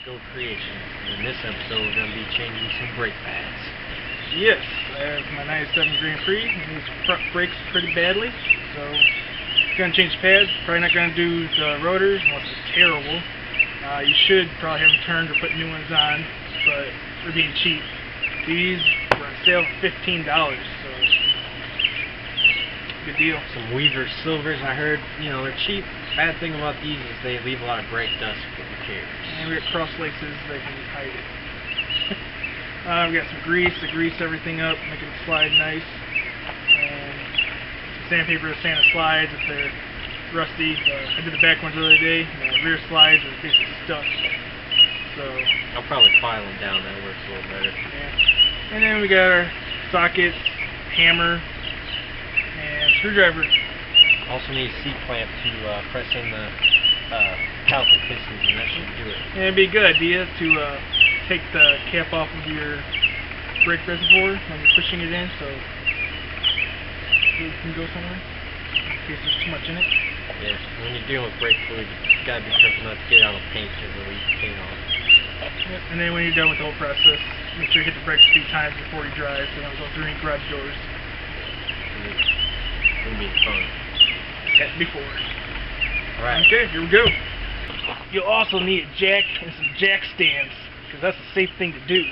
Still Creations. In this episode, we're going to be changing some brake pads. Yes, I have my 97 Grand Prix. It needs front brakes pretty badly, so going to change the pads. Probably not going to do the rotors unless they're terrible. You should probably have them turned or put new ones on, but they're being cheap. These were on sale for $15, so good deal. Some Weaver Silvers, I heard, they're cheap. Bad thing about these is they leave a lot of brake dust for the cares. And we got cross laces that can hide it. We got some grease to grease everything up, make it slide nice. And some sandpaper to sand the slides if they're rusty. I did the back ones the other day. The rear slides are basically stuck. So I'll probably file them down. That works a little better. yeah. And then we got our sockets, hammer, and screwdriver. Also need a C-clamp to press in the caliper pistons, and that should do it. And it'd be a good idea to take the cap off of your brake reservoir when you're pushing it in, so it can go somewhere in case there's too much in it. Yeah, when you're dealing with brake fluid, you gotta be careful not to get out of paint because it'll leak paint off. Yep. And then when you're done with the whole process, make sure you hit the brakes 3 times before you drive, so you don't go through any garage doors. It'll be fun. Had before. Alright. Okay, here we go. You'll also need a jack and some jack stands, because that's a safe thing to do.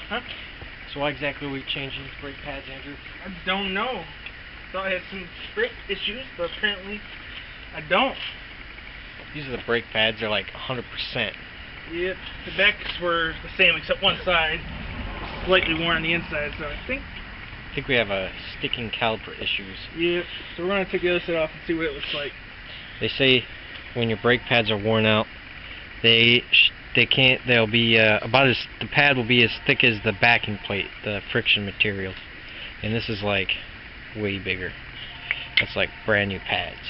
Huh? So why exactly are we changing these brake pads, Andrew? I don't know. Thought I had some brake issues, but apparently I don't. These are the brake pads. They're like 100%. Yep. The backs were the same except one side slightly worn on the inside, so I think we have sticking caliper issues. Yep. So we're gonna take the other side off and see what it looks like. They say when your brake pads are worn out, they'll be the pad will be as thick as the backing plate, the friction material, and this is like way bigger. That's like brand new pads.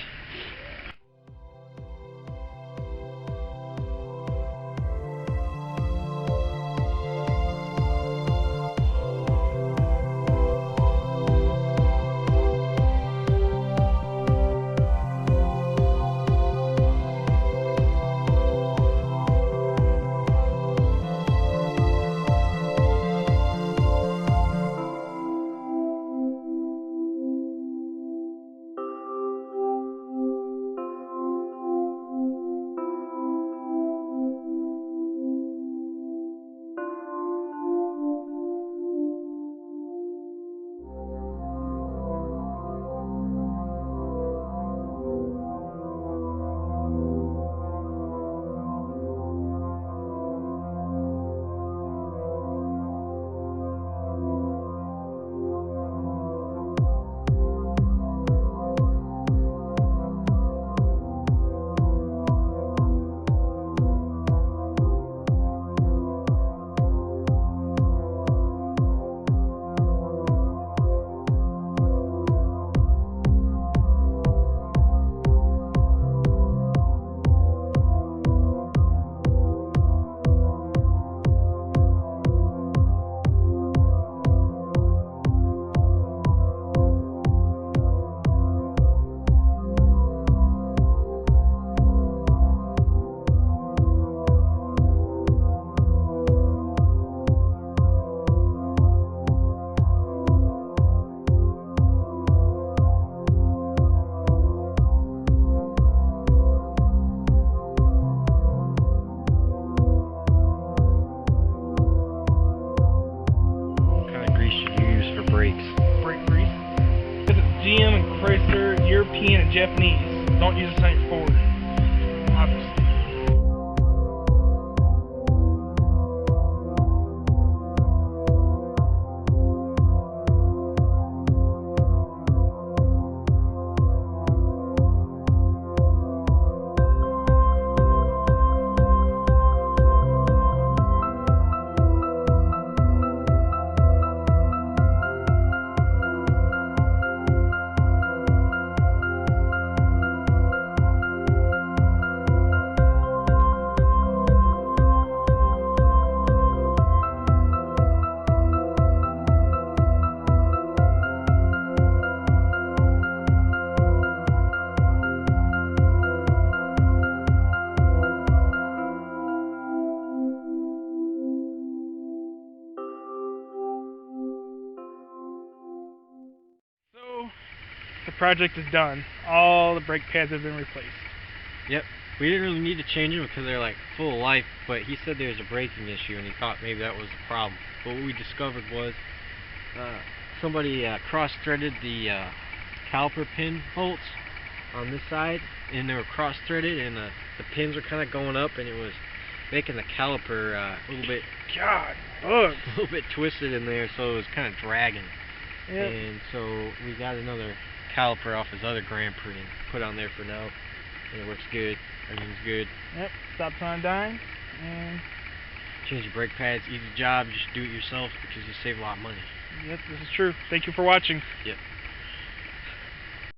brakes. Brake grease. Because it's GM and Chrysler, European and Japanese. Don't use this on your Ford, obviously. So, the project is done. All the brake pads have been replaced. Yep. We didn't really need to change them because they're like full of life, but he said there's a braking issue and he thought maybe that was the problem. But what we discovered was somebody cross-threaded the caliper pin bolts on this side, and they were cross-threaded, and the pins were kind of going up, and it was making the caliper a little bit a little bit twisted in there, so it was kind of dragging. Yep. And so we got another caliper off his other Grand Prix and put on there for now, and it works good. Everything's good. Yep, stops on dime, and Change your brake pads, easy job, just do it yourself because you save a lot of money. yep, this is true. Thank you for watching. Yep.